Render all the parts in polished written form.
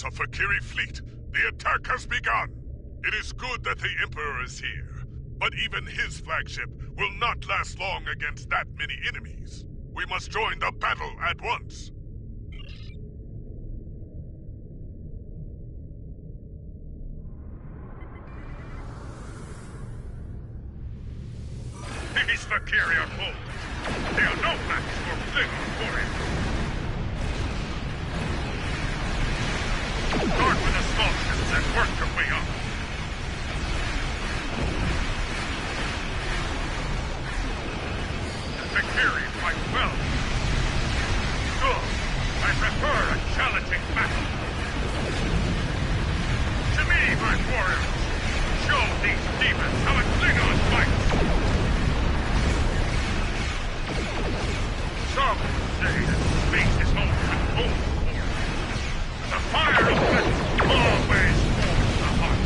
a Fakiri fleet. The attack has begun. It is good that the Emperor is here, but even his flagship will not last long against that many enemies. We must join the battle at once. These Fakiri are bold. They are no match for Klingon warriors. Start with a small distance and work your way up. The Fakiri fight well. Good. I prefer a challenging battle. To me, my warriors, show these demons how a Klingon fights. Some say that space is home to cold war. The fire of battle always warms the heart.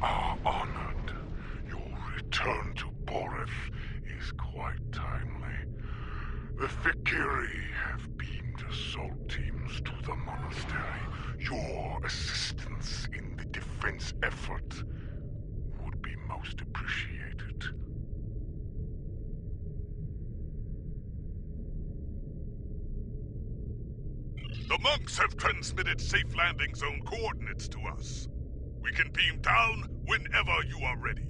are honored. Your return to Boreth is quite timely. The Fikiri have beamed assault teams to the monastery. Your assistance in the defense effort would be most appreciated. The monks have transmitted safe landing zone coordinates to us. We can beam down whenever you are ready.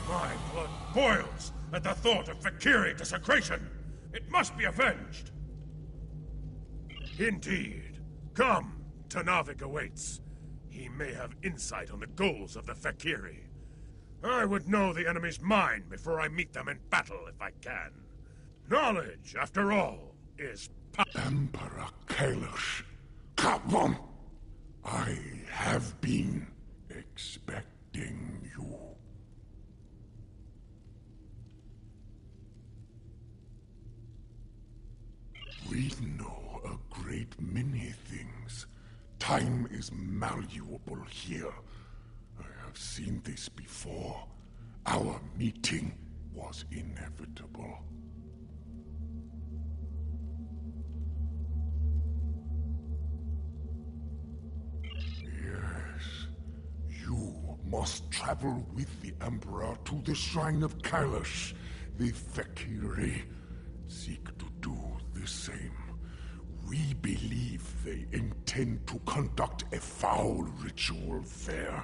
My blood boils at the thought of Fikiri desecration. It must be avenged. Indeed. Come, Tanavik awaits. He may have insight on the goals of the Fikiri. I would know the enemy's mind before I meet them in battle if I can. Knowledge, after all, is power. Emperor Kailash, come on! I have been expecting you. We know a great many things. Time is malleable here. I have seen this before. Our meeting was inevitable. Yes, you must travel with the Emperor to the Shrine of Kailash. The Fikiri seek to do the same. We believe they intend to conduct a foul ritual there.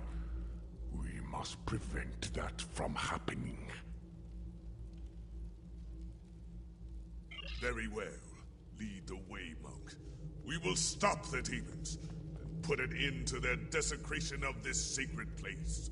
We must prevent that from happening. Very well. Lead the way, monk. We will stop the demons and put an end to their desecration of this sacred place.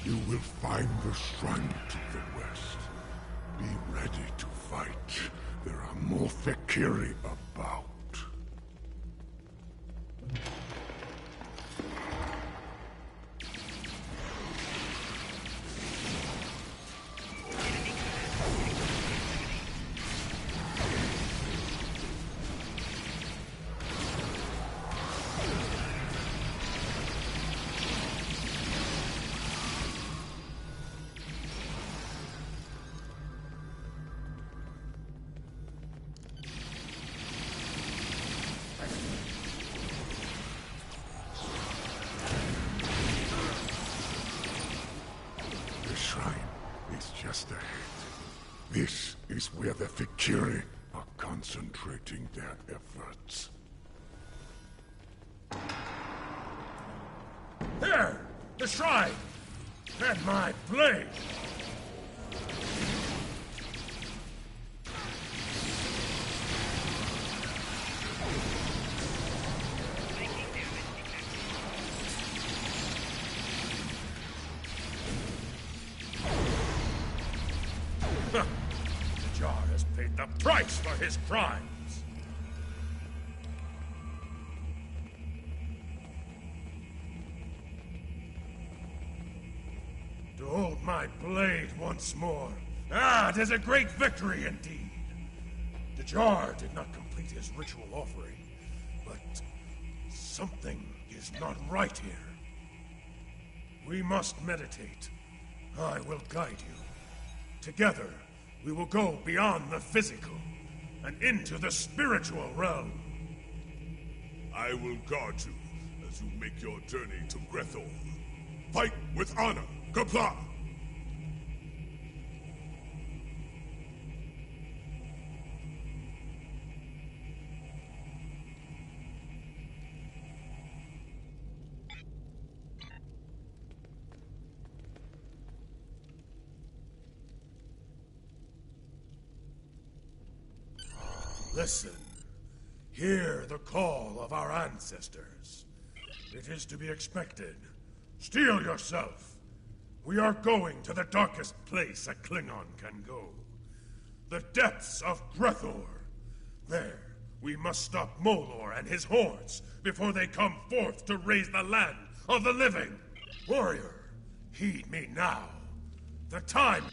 You will find the shrine to the west. Be ready to fight. There are more Fikiri about. This is where the Fakiri are concentrating their efforts. There! The shrine! And my blade! Huh. The jar has paid the price for his crimes! To hold my blade once more. Ah, 'tis a great victory indeed. The jar did not complete his ritual offering, but something is not right here. We must meditate. I will guide you. Together, we will go beyond the physical and into the spiritual realm. I will guard you as you make your journey to Grethor. Fight with honor, Kapla! Listen. Hear the call of our ancestors. It is to be expected. Steel yourself. We are going to the darkest place a Klingon can go. The depths of Grethor. There, we must stop Molor and his hordes before they come forth to raise the land of the living. Warrior, heed me now. The time...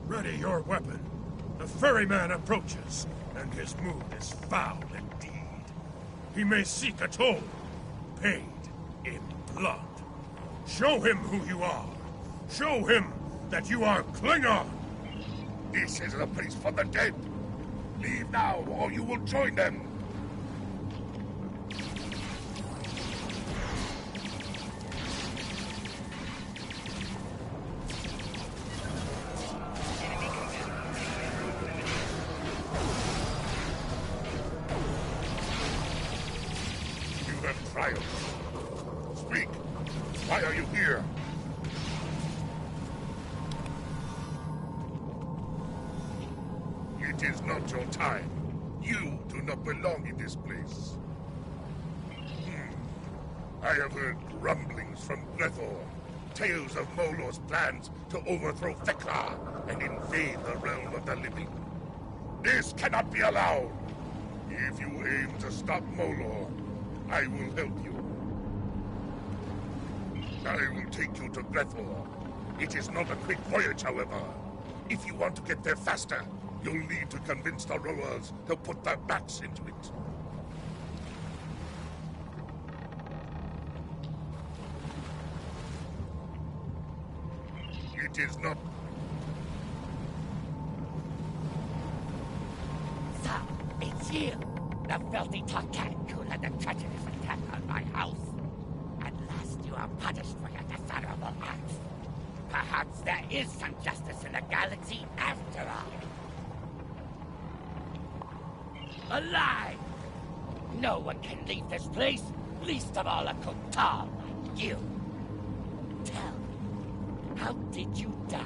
Ready your weapon. The ferryman approaches, and his mood is foul indeed. He may seek a toll, paid in blood. Show him who you are. Show him that you are Klingon. This is a place for the dead. Leave now, or you will join them. Speak! Why are you here? It is not your time. You do not belong in this place. I have heard grumblings from Grethor. Tales of Molor's plans to overthrow Thekla and invade the realm of the living. This cannot be allowed. If you aim to stop Molor, I will help you. I will take you to Grethor. It is not a quick voyage, however. If you want to get there faster, you'll need to convince the rowers to put their backs into it. It is not... So, it's you, the filthy Tarkanic who led the treacherous attack on my house. At last you are punished for your dishonorable acts. Perhaps there is some justice in the galaxy after all. Alive! No one can leave this place, least of all a Kotal like you. Tell me, how did you die?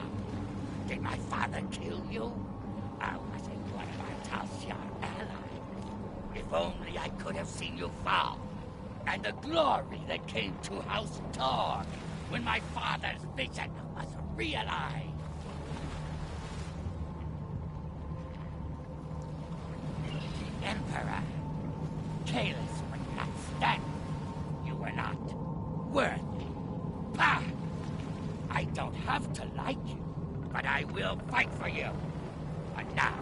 Did my father kill you? Or was it one of our Tal'Sharr allies? If only I could have seen you fall. and the glory that came to House Tor when my father's vision was realized. The Emperor, Kalis would not stand. You were not worthy. Bah! I don't have to like you, but I will fight for you. And now.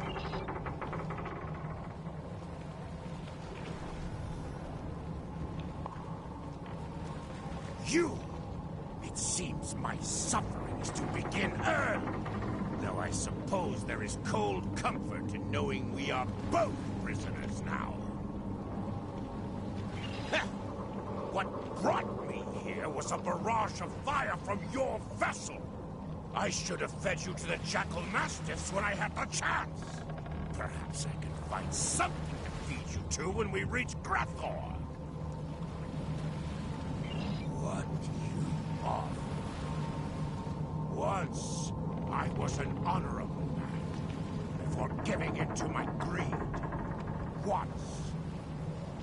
You! It seems my suffering is to begin early. Though I suppose there is cold comfort in knowing we are both prisoners now. What brought me here was a barrage of fire from your vessel. I should have fed you to the Jackal Mastiffs when I had the chance. Perhaps I can find something to feed you to when we reach Grathor. What you offer? Once, I was an honorable man, before giving in to my greed. Once,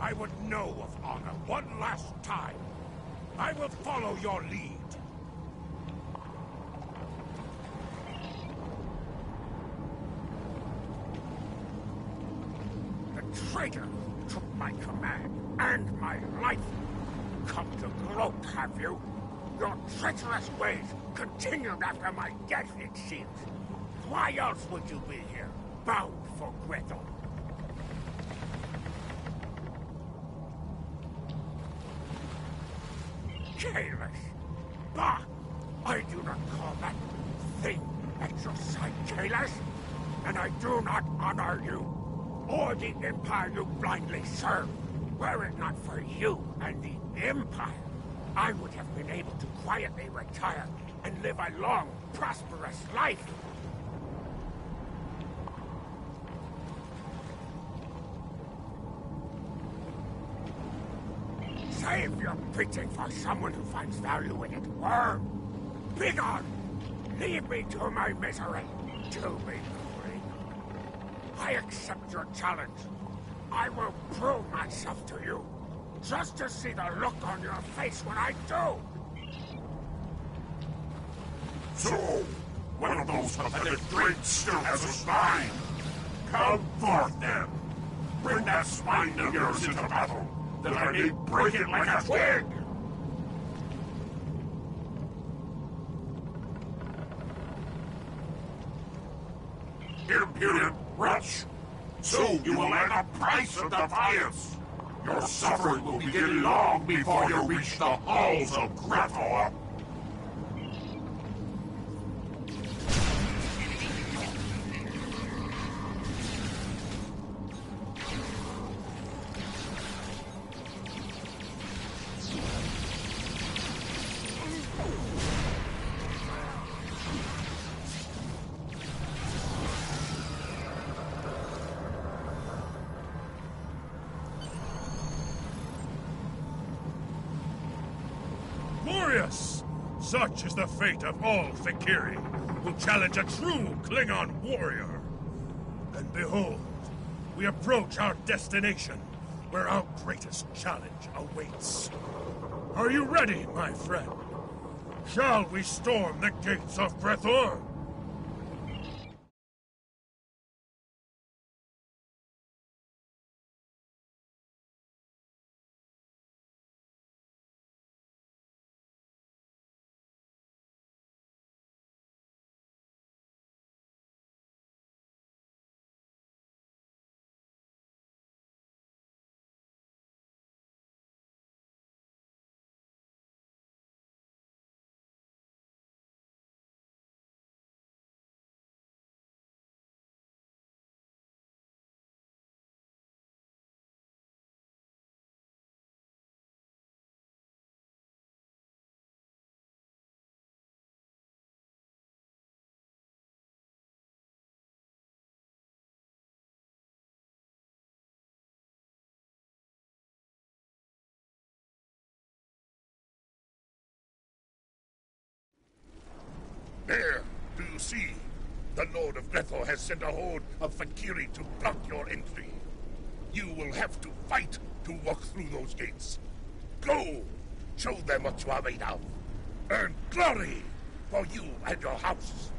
I would know of honor one last time. I will follow your lead. The traitor took my command and my life. Come to gloat, have you? Your treacherous ways continued after my death, it seems. Why else would you be here, bound for Gretel? Kalis! Bah! I do not call that thing at your side, Kalis. And I do not honor you, or the Empire you blindly serve. Were it not for you and the Empire, I would have been able to quietly retire and live a long, prosperous life. Save your preaching for someone who finds value in it, worm. Begone! Leave me to my misery. To be free. I accept your challenge. I will prove myself to you, just to see the look on your face when I do. So, one of those pathetic drakes still has a spine. Come forth, then. Bring that spine of yours into battle, that I may break it like a twig. Impudent wretch! So you will learn the price of defiance! Your suffering will begin long before you reach the halls of Grathor! Glorious! Such is the fate of all Fakiri who challenge a true Klingon warrior. And behold, we approach our destination, where our greatest challenge awaits. Are you ready, my friend? Shall we storm the gates of Grathor? There, do you see? The Lord of Grathor has sent a horde of Fakiri to block your entry. You will have to fight to walk through those gates. Go! Show them what you are made of. Earn glory for you and your house.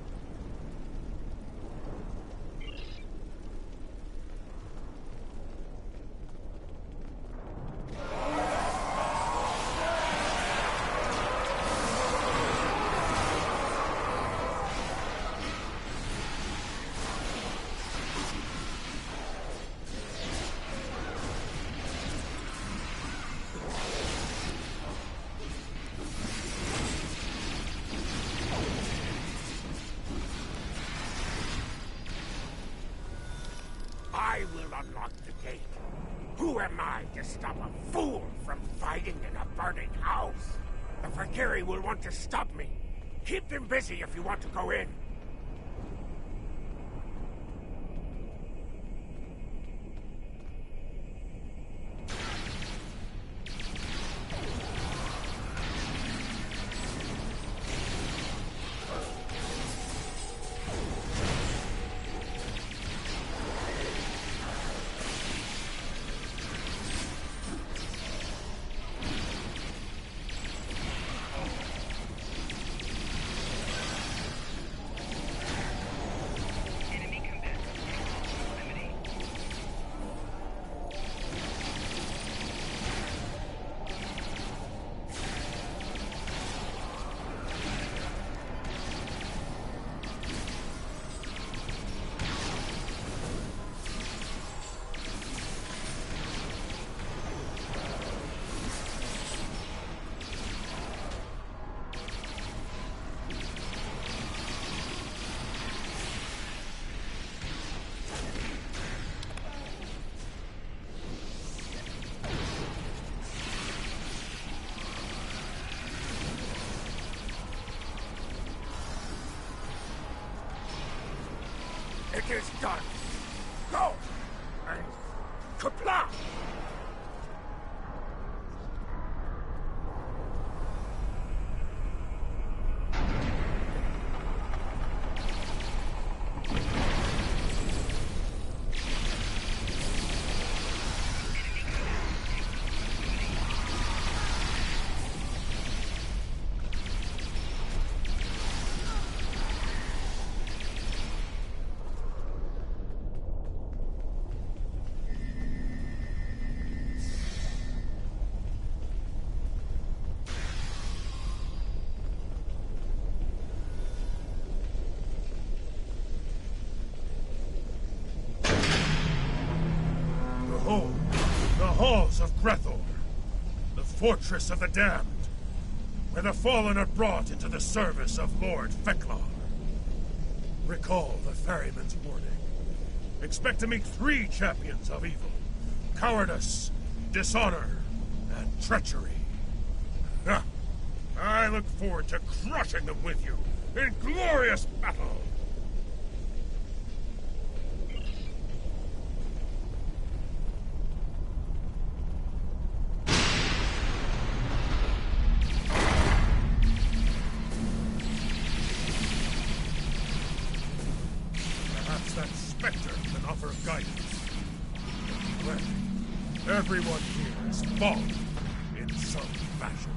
I will unlock the gate. Who am I to stop a fool from fighting in a burning house? The Fakiri will want to stop me. Keep them busy if you want to go in. It is done. Go! And kapla! Behold, the halls of Grethor, the fortress of the damned, where the fallen are brought into the service of Lord Feklar. Recall the ferryman's warning. Expect to meet 3 champions of evil: cowardice, dishonor, and treachery. Ha! I look forward to crushing them with you in glorious battle! Perhaps that specter can offer guidance. Well, everyone here has fallen in some fashion.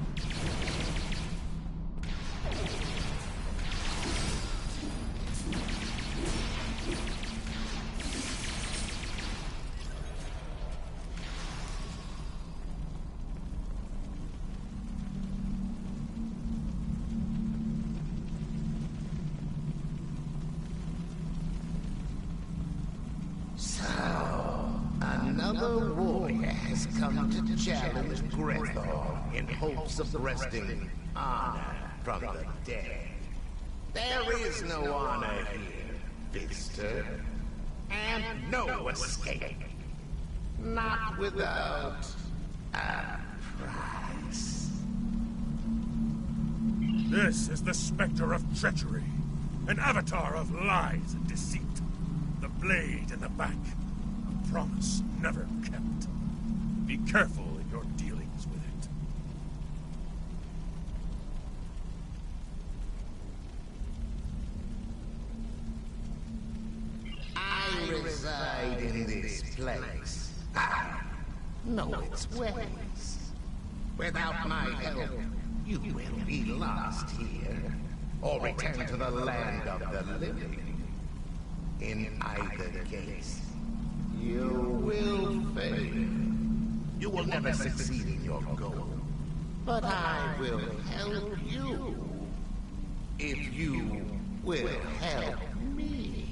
Another warrior has come to challenge Grethor in hopes of wresting honor from the dead. There is no honor here, visitor, and no escape. Not without a price. This is the specter of treachery, an avatar of lies and deceit. The blade in the back, a promise never kept. Be careful in your dealings with it. I reside in this place. I know its ways. Without my help, you will be lost here, or return to the land of the living. In either case, you will fail. You will never succeed in your goal. But I will help you. If you will help me.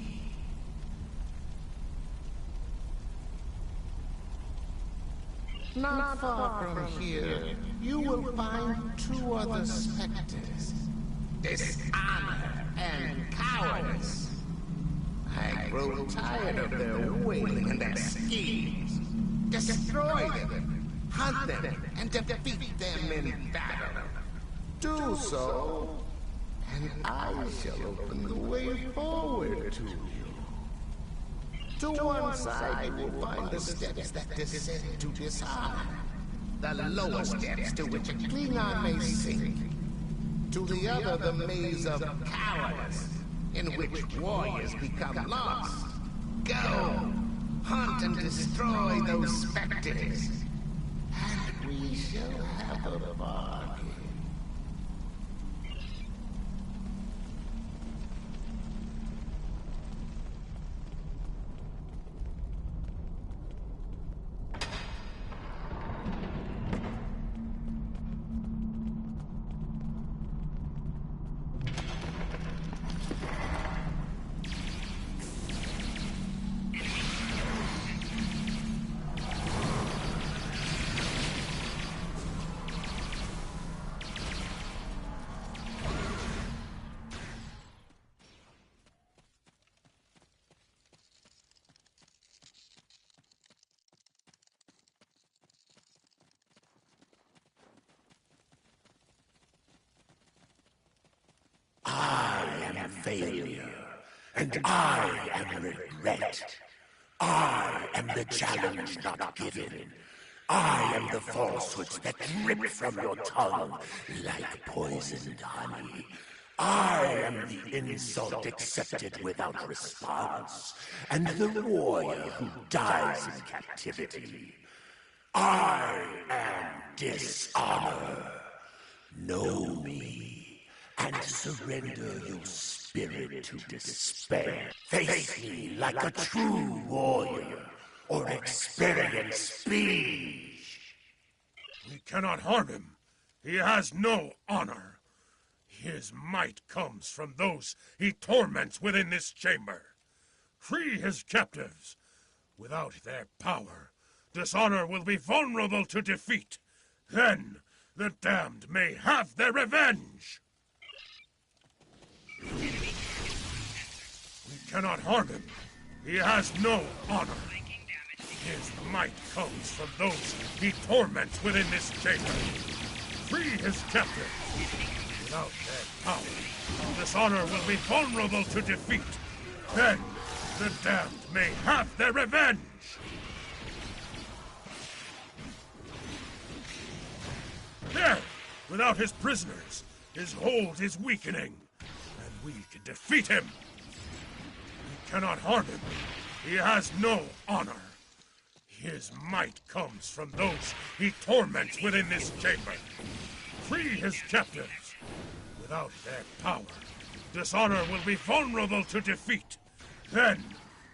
Not far from here, you will find two other specters. Dishonor and cowardice. I grow tired of their wailing and their schemes. Destroy them, hunt them, and defeat them in battle. Do so, and I shall open the way forward to you. To one side, you will find the steps that descend to dishonor, the lower steps to which a Klingon may sink. To the other, the maze of cowardice, in which warriors become lost. Go, hunt and destroy those specters, and we shall have a bargain. Failure, and I am regret. I am the challenge not given. I am the falsehoods that drip from your tongue like poisoned honey. I am the insult accepted without response, and the warrior who dies in captivity. I am dishonor. Know me, and surrender your spirit to despair. Face me like a true warrior, or experience speech. We cannot harm him. He has no honor. His might comes from those he torments within this chamber. Free his captives. Without their power, dishonor will be vulnerable to defeat. Then the damned may have their revenge. We cannot harm him. He has no honor. His might comes from those he torments within this chamber. Free his captives. Without their power, dishonor will be vulnerable to defeat. Then the damned may have their revenge. There! Without his prisoners, his hold is weakening, and we can defeat him. We cannot harm him. He has no honor. His might comes from those he torments within this chamber. Free his captives. Without their power, dishonor will be vulnerable to defeat. Then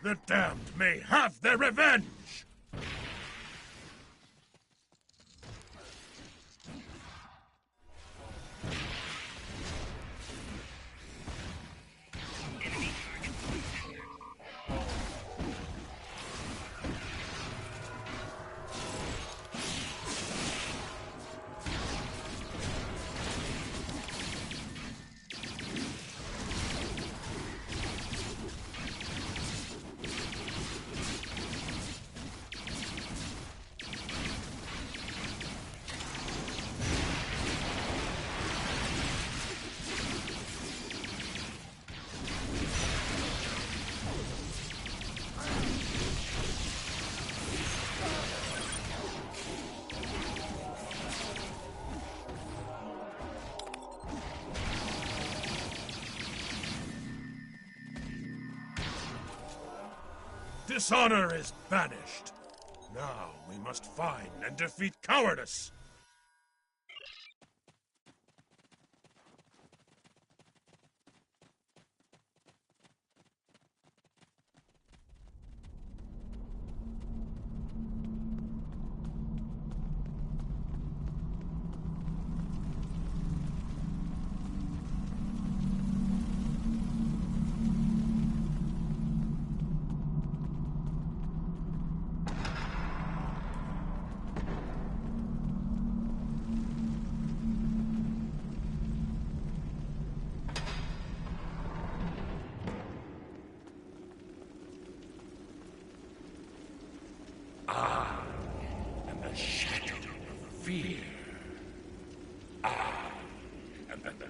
the damned may have their revenge. Dishonor is banished. Now we must find and defeat cowardice.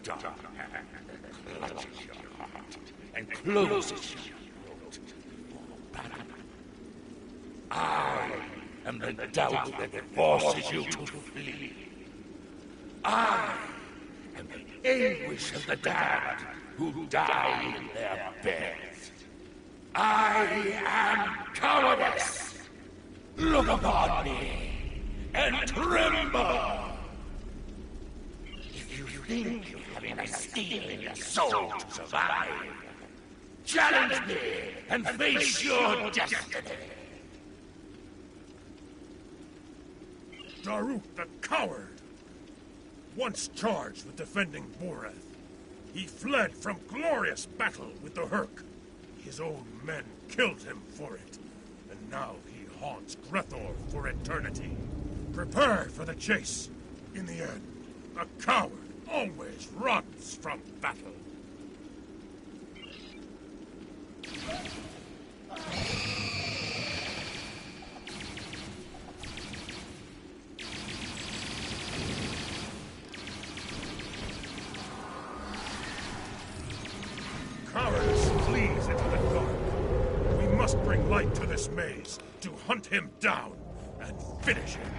dark hand that clutches your heart and closes your throat for battle. I am the doubt that forces you to flee. I am the anguish of the damned who die in their beds. I am cowardice. Look upon me and tremble. If you think you have enough steel in your soul to survive, challenge me and face your destiny. Daruk the coward! Once charged with defending Boreth, he fled from glorious battle with the Herc. His own men killed him for it, and now he haunts Grethor for eternity. Prepare for the chase. In the end, a coward always runs from battle. Cowardice flees into the dark. We must bring light to this maze to hunt him down and finish him.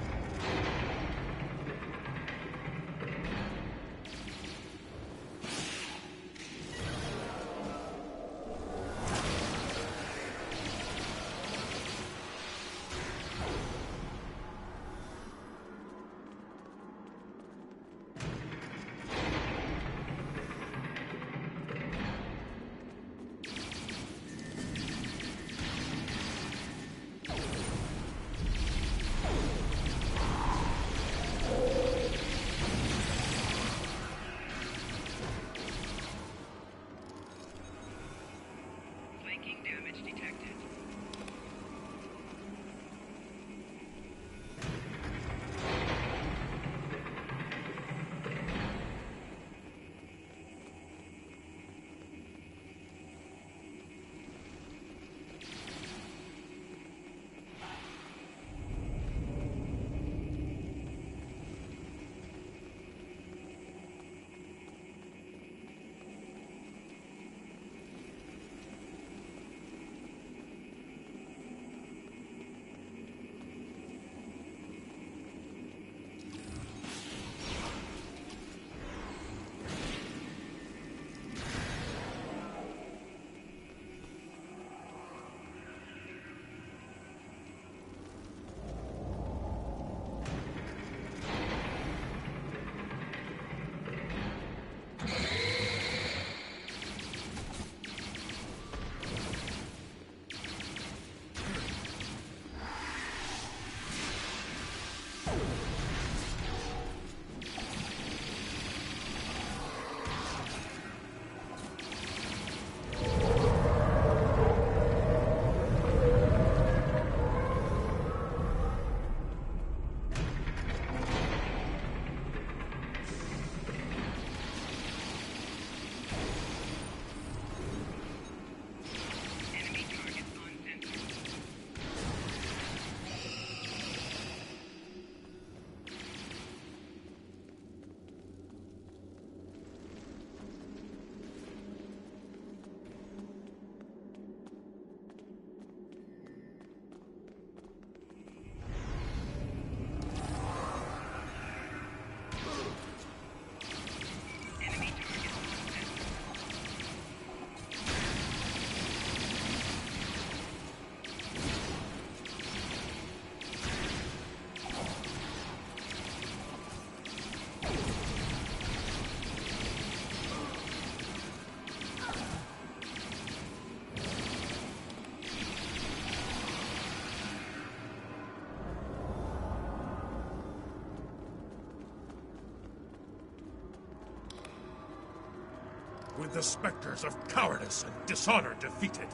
With the specters of cowardice and dishonor defeated,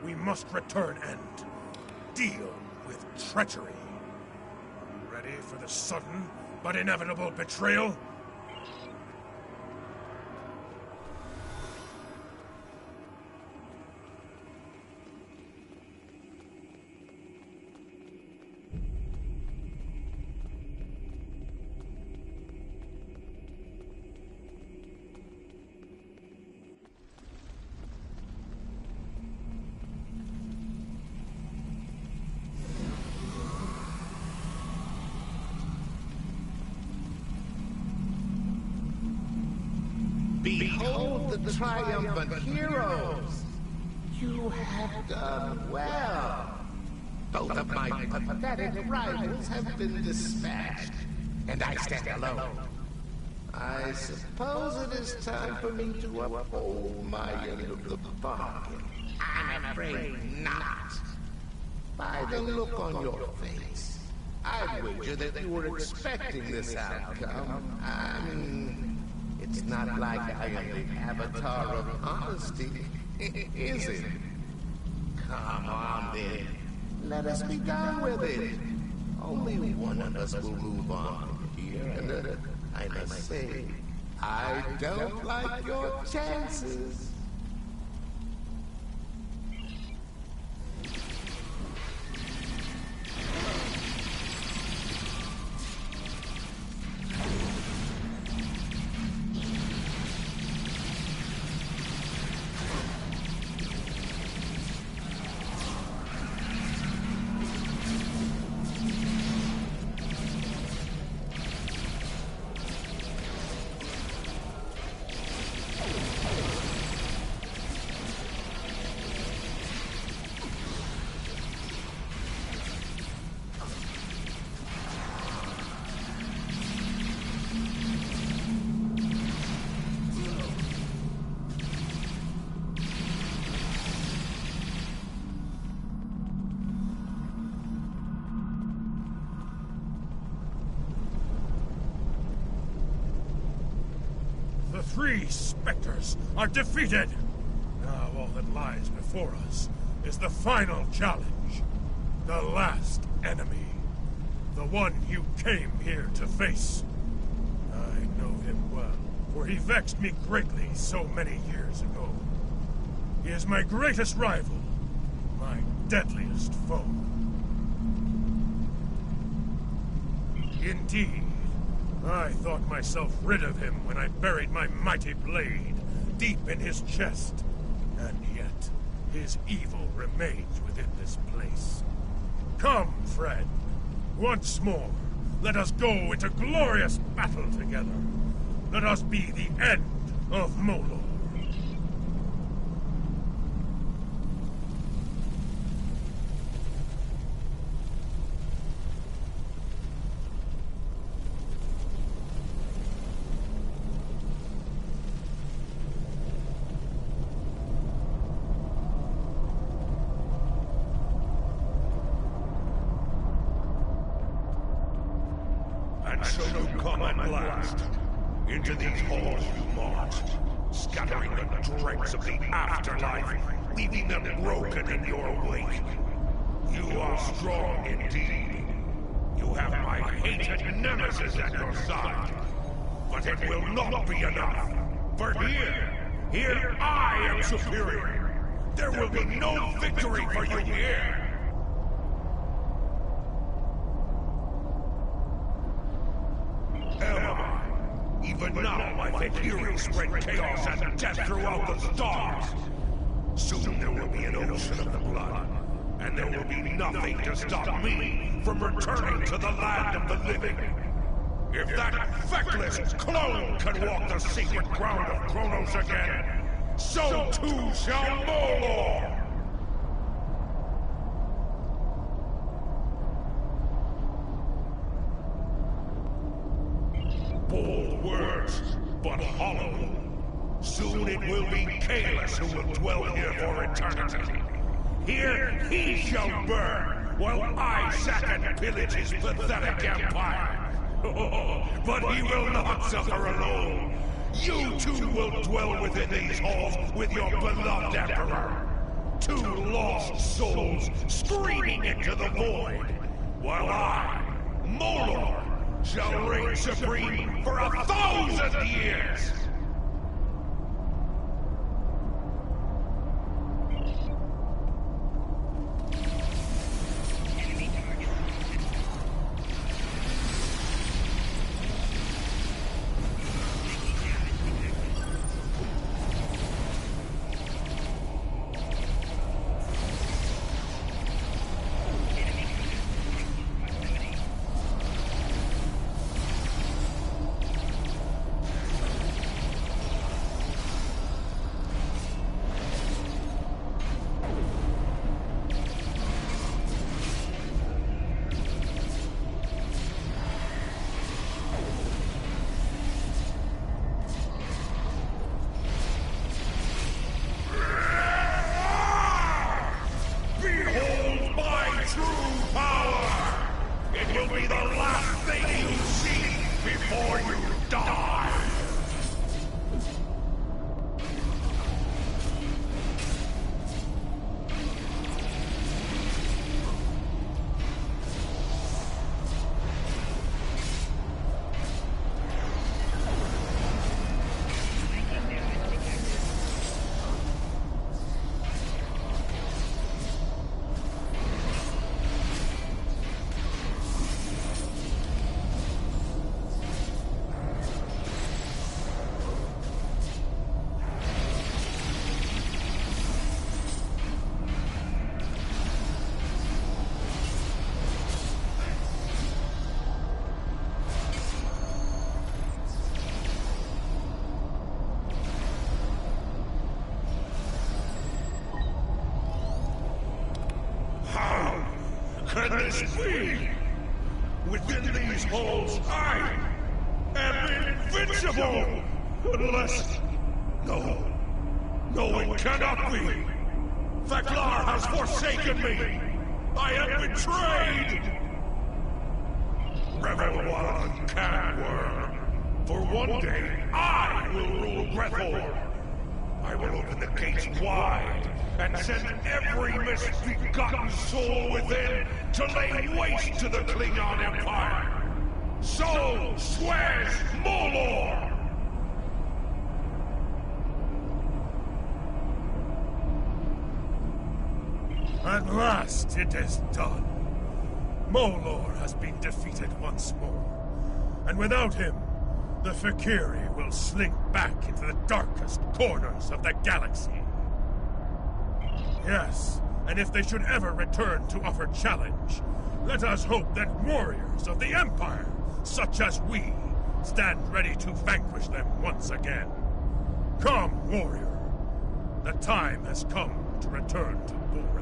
we must return and deal with treachery. Ready for the sudden but inevitable betrayal? Behold the triumphant heroes! You have done well. Both of my pathetic rivals have been dispatched, and I stand alone. I suppose it is time for me to uphold my end of the bargain. I'm afraid not. By the look on your face, I'd wager that you were expecting this outcome. I mean, it's not like I am the avatar of honesty, is it? Come on, then. Let us be done with it. Only one of us will move on from here, and I must say, I don't like your chances. The three specters are defeated! Now all that lies before us is the final challenge. The last enemy. The one you came here to face. I know him well, for he vexed me greatly so many years ago. He is my greatest rival, my deadliest foe. Indeed, I thought myself rid of him when I buried my mighty blade deep in his chest. And yet, his evil remains within this place. Come, friend. Once more, let us go into glorious battle together. Let us be the end of Molor. And so you come at last. Into these halls you march, scattering the dregs of the afterlife, leaving them broken in your wake. You are strong indeed. You have my hated nemesis at your side. But it will not be enough. For here I am superior. There will be no victory for you here. Even now, my Valkyries spread chaos and death throughout the stars. Soon there will be an ocean of the blood, and there will be nothing to stop me from returning to the land of the living. If that feckless clone can walk the secret ground of Kronos again, so too shall Molor! Bold words, but hollow. Soon it will be Kalis who will dwell here for eternity. Here he shall burn, while I sack and pillage his pathetic empire. But he will not suffer alone. You too will dwell within these halls with your beloved emperor. Two lost souls screaming into the void, while I, Molor, shall reign supreme for 1,000 years! can this be? Within these halls, I am invincible! Unless... No. No, it cannot be! Theklar has forsaken me! I am betrayed! Revel one can work. For one day, I will rule Grethor. I will open the gates wide and send every misbegotten soul within to lay waste to the Klingon Empire. So swears Molor! At last it is done. Molor has been defeated once more. And without him, the Fakiri will slink back into the darkest corners of the galaxy. Yes, and if they should ever return to offer challenge, let us hope that warriors of the Empire, such as we, stand ready to vanquish them once again. Come, warrior. The time has come to return to Boreth.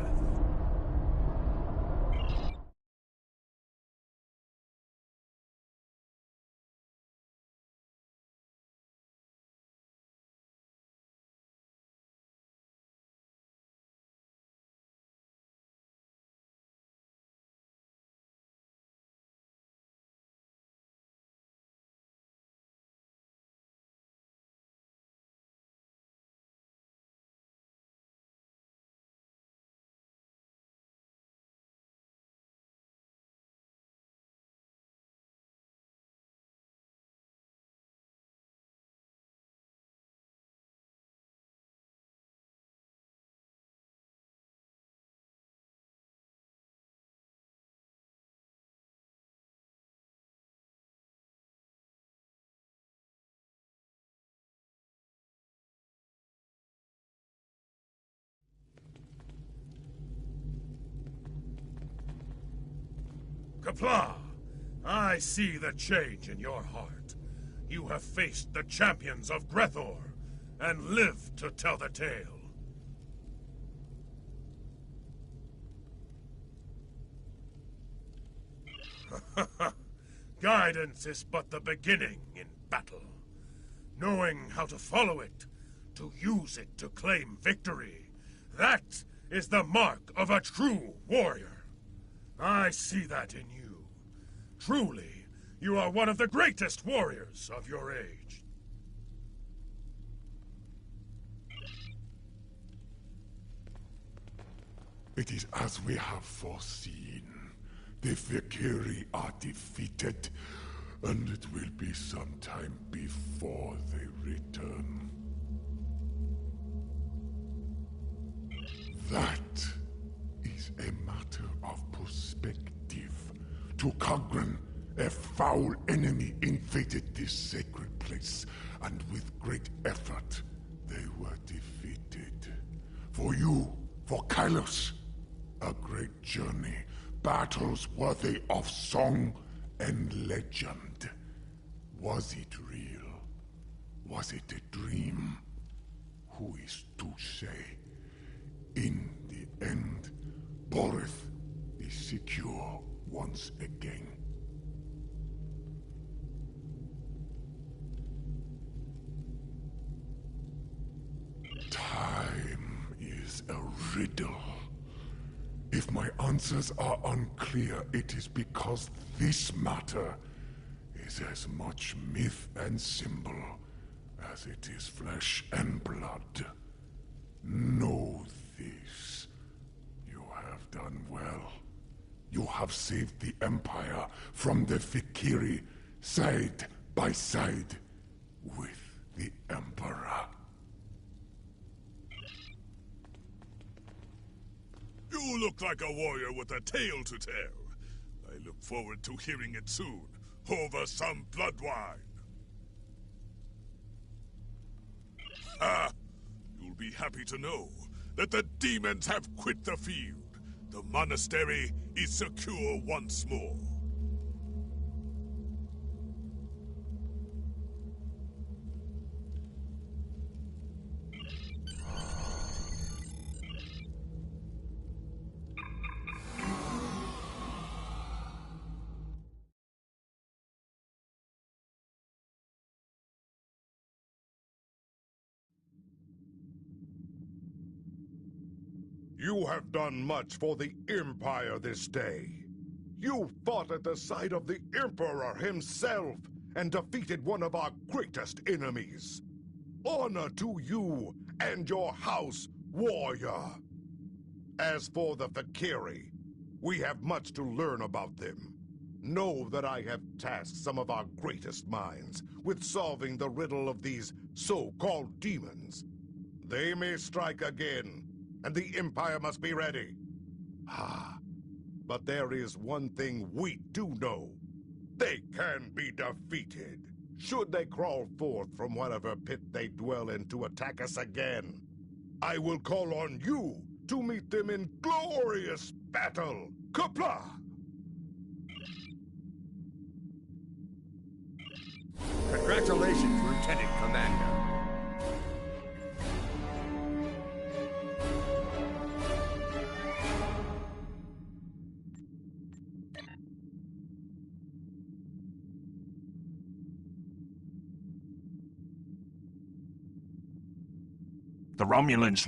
Qapla', I see the change in your heart. You have faced the champions of Grethor, and lived to tell the tale. Guidance is but the beginning in battle. Knowing how to follow it, to use it to claim victory, that is the mark of a true warrior. I see that in you. Truly, you are one of the greatest warriors of your age. It is as we have foreseen. The Fakiri are defeated, and it will be some time before they return. That is a matter of perspective. To Kagran, a foul enemy invaded this sacred place, and with great effort, they were defeated. For you, for Kylos, a great journey, battles worthy of song and legend. Was it real? Was it a dream? Who is to say? In the end, Boreth is secure once again. Time is a riddle. If my answers are unclear, it is because this matter is as much myth and symbol as it is flesh and blood. Know this. You have done well. You have saved the Empire from the Fakiri side by side with the Emperor. You look like a warrior with a tale to tell. I look forward to hearing it soon, over some blood wine. Ah! You'll be happy to know that the demons have quit the field. The monastery is secure once more. You have done much for the Empire this day. You fought at the side of the Emperor himself and defeated one of our greatest enemies. Honor to you and your house, warrior. As for the Fakiri, we have much to learn about them. Know that I have tasked some of our greatest minds with solving the riddle of these so-called demons. They may strike again, and the Empire must be ready. But there is one thing we do know. They can be defeated, should they crawl forth from whatever pit they dwell in to attack us again. I will call on you to meet them in glorious battle. Kapla! Congratulations, Lieutenant Commander. The Romulans